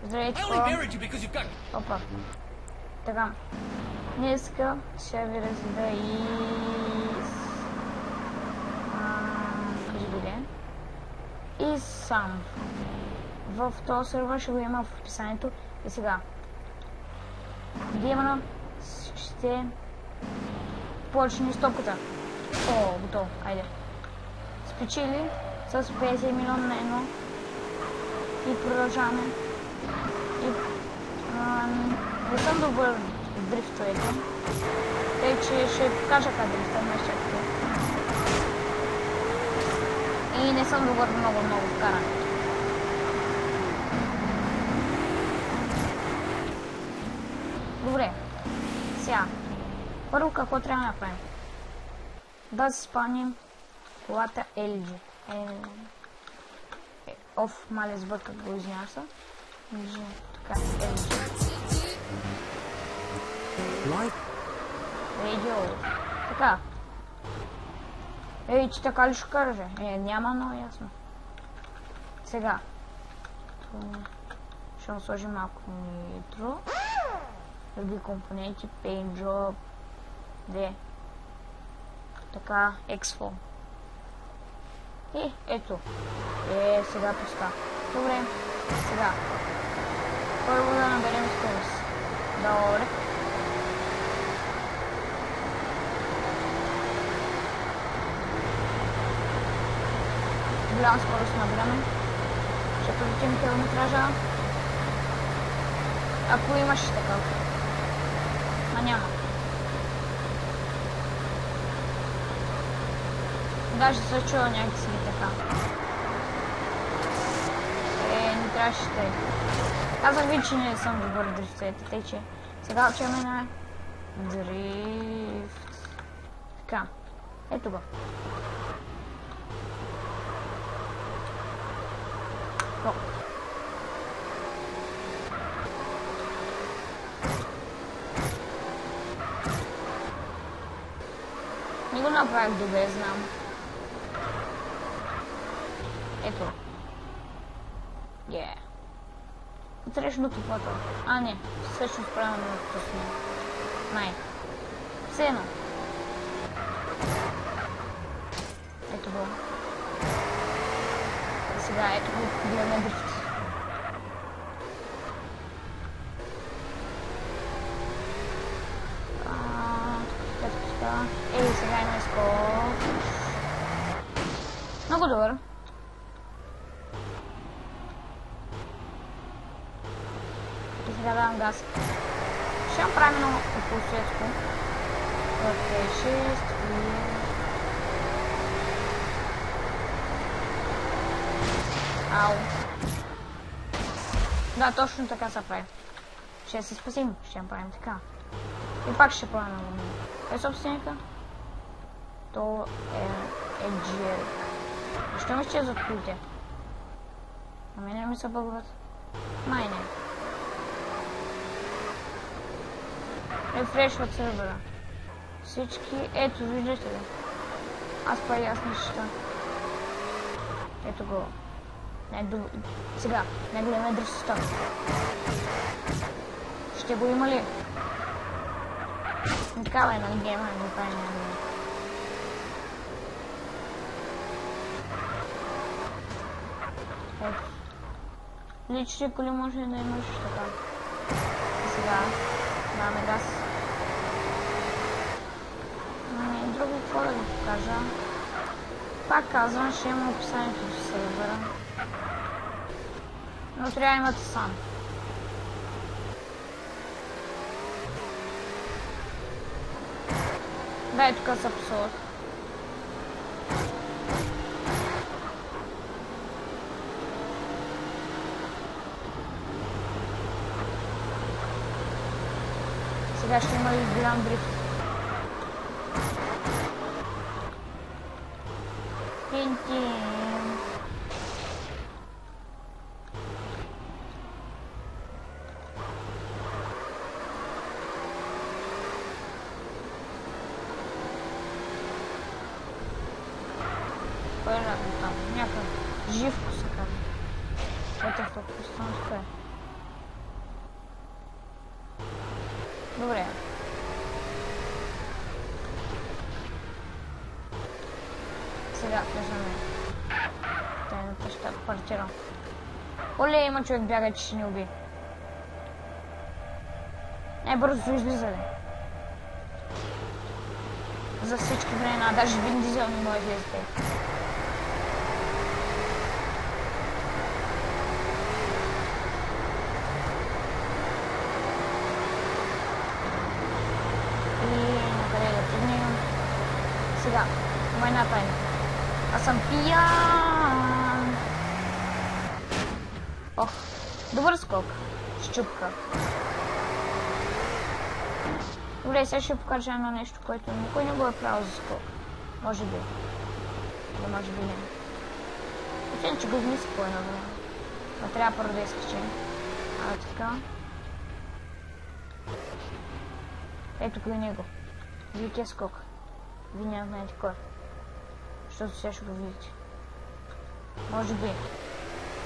Здравейте, хора. Опа. Така. Днеска ще ви разведа и сам. В този сервер ще го има в описанието. И сега. Геймана ще почне стопката. О, готово. Айде. Спечели с 50 милиона на едно. И продължаваме. И не съм добър в дрифтовете. Тъй, че ще покажа как дрифтам на щатите. И не съм добър много в карането. Добре. Сега. Първо какво трябва да направим? Да си спомним колата LG. Оф, мале сбърках го, извинявам се. Така, радио. Така. Ей, че така ли ще каже? Няма, но ясно. Сега. Ще му сложим малко нитро. Други компоненти, paint job. Де. Така, exfo. Ето. Сега пуска. Добре. Сега. Първо да наберем скорост. Добре. Голяма скорост набираме. Ще полетим километража. Ако имаш такъв. А няма. Даже се чува някакси така. Не трябваше тъй. Казах ви, че не съм добър в дрифтовете, тъй че сега учаме на дрифт. Така. Ето го. Не го направих добре, знам. Ето. Срещното фото. Не. Всъщност правилно пусне. Май. Все едно. Ето го. И сега ето го гледаме дрифт. Сега има скок. Много добър. И сега давам газ. Ще направим едно полусветско. Окей, 6 и... Ау. Да, точно така се прави. Ще се спасим. Ще направим така. И пак ще правим на вълни. Кой е собственика? То е GL. Защо ми изчезват колите? А мене не ми се бъгват? Май не. Рефрешват сервера. Всички... Ето, виждате ли? Аз пари, аз неща. Ето го. Сега, не гледаме дръсостта. Ще го има ли? Такава е на гейма, не прави няма. Лични коли може да имаш така. И сега даваме газ. Друго какво да ви покажа. Пак казвам, ще има описанието до сервера. Но трябва да имате сам. Да, и тук са псоват. Сега ще има и голям дрифт. Тин-тин. Кой е там? Някакъв живко се казва. Ето в пространство е. Добре. Сега влизаме. Тайната щаб-квартира. Оле, има човек бяга, че ще ни уби. Най-бързо излизали. За всички времена, даже Вин Дизел не може да излезе. Сега, войната е. Аз съм пиян. Ох, добър скок. Щупка. Добре, сега ще покажа едно нещо, което никой не го е правил за скок. Може би. Да, може би не. Освен, че го измисли по едно време. Но трябва първо да изкачим. Така. Ето го и него. Великия скок. Вие не знаете кой. Защото сега ще го видите. Може би.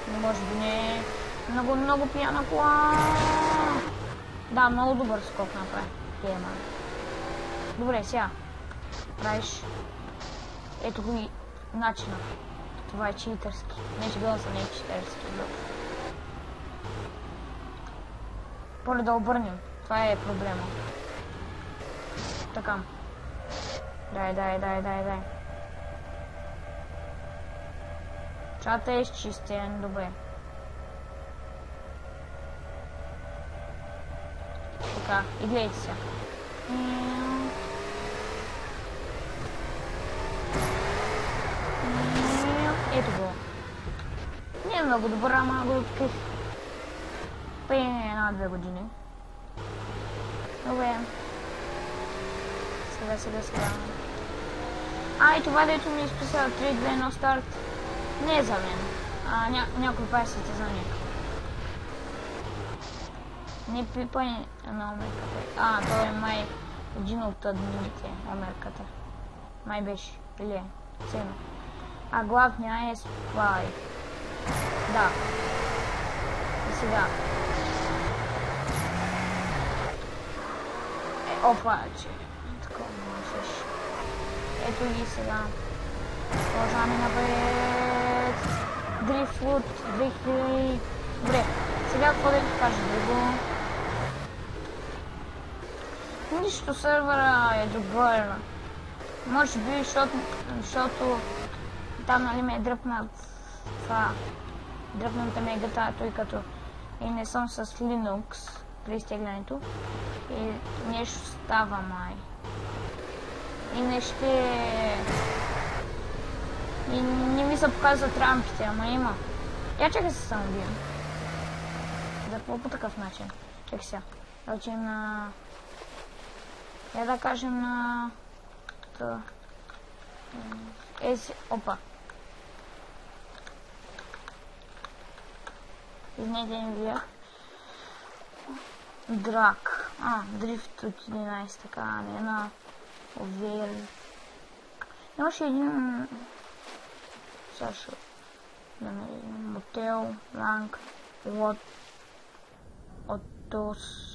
Но може би не. Много пияна кола. Да, много добър скок направи. Добре, сега. Правиш. Ето го и начина. Това е читърски. Не, че гласа не е читърски. Поле да обърнем. Това е проблема. Така. Дай. Чата е изчистен, добре. Така, и гледайте се. Ето го. Не е много добър, ама го открих. Преди 1-2 години. Добре. Сега. И това, дето ми изписал 3-2-1 старт, не е за мен. Някой пасите за него. Не пипай на омерката. Той е май един от админите, омерката. Май беше. Или е. Ценно. Главния е спай. Да. И сега. Опа, че. Ето ги сега. Продължаваме напред. Дрифтвуд 2000. Добре, сега какво да ви кажа друго? Нищо, сървъра е добър. Може би, защото там, нали, ме е дръпнат това. Дръпната ме е гата, тъй като и не съм с Linux при изтеглянето. И нещо става май. И не ми се показват рампите, ама има. Чакай се само бием. За по такъв начин. Чакай сега. Да учим на... да кажем на... Опа. Извинете, не видях. Драк. Дрифт от 11, така, не на... Овер. Имаше един... Сашо. Мотел, Ланг, Лот, Отос.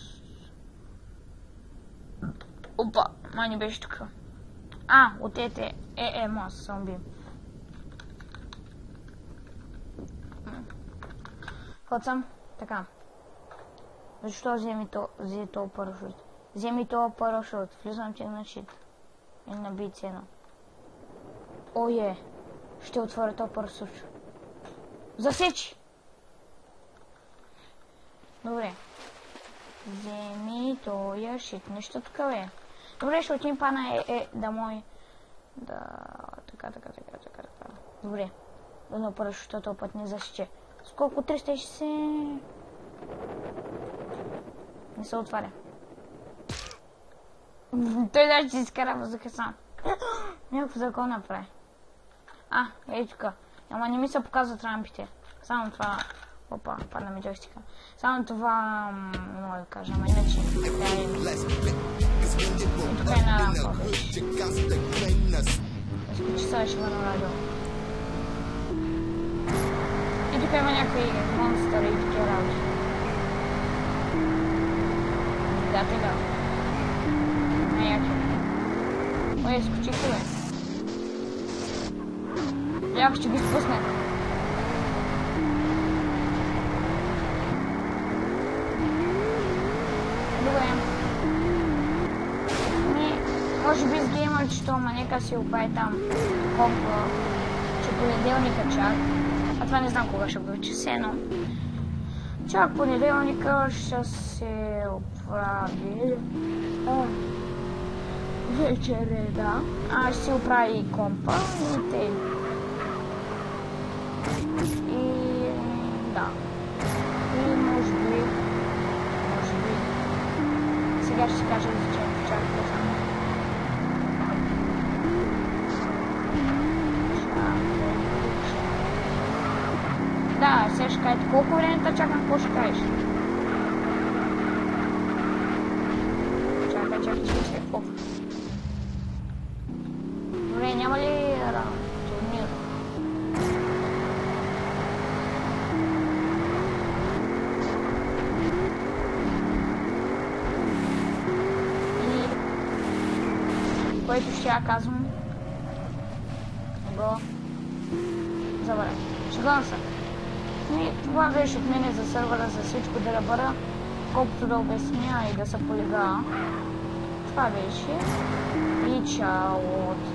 Опа, май не беше тук. От аз съм бил. Ходсам, така. Защо взе този парашут? Вземи този парашут, влизам ти на щит. И наби цена. Ще отворя този парашут. Засечи! Добре. Вземи този щит. Нещо такъв е. Добре, ще отим пана да мой. Да, така. Добре. Но парашута този път не засече. Сколко? 360? Не се отваря. Той даже си изкара въздуха сам. Някакво закон направи. Ей тук. Ама не ми се показват рампите. Само това... Опа, падна ми джойстика. Само това... не мога да кажа, ама иначе... И тук е една рампа беше. Изключи сега ще бъда радио. И тук има някакви монстъри и такива работи. Двигателя. Ой, скочихте, бе. Як ще ги спусне. Добре. Може би с геймърчето, ама нека си оправи там компа, че понеделника чак. А това не знам кога ще бъде часено. Чак понеделника ще се оправи. Вечер е, да. Ще си оправи и компа и те. И да. И може би. Сега ще си кажа за чак само. Да, сега ще кажете, колко време чакам, какво ще кажеш? Чакай, ще какво? Добре, няма ли турнир? И което ще я казвам, го забравя. Шегувам се. И това беше от мене за сървъра, за всичко да бъда, колкото да обясня и да се полигава. Това беше и чао от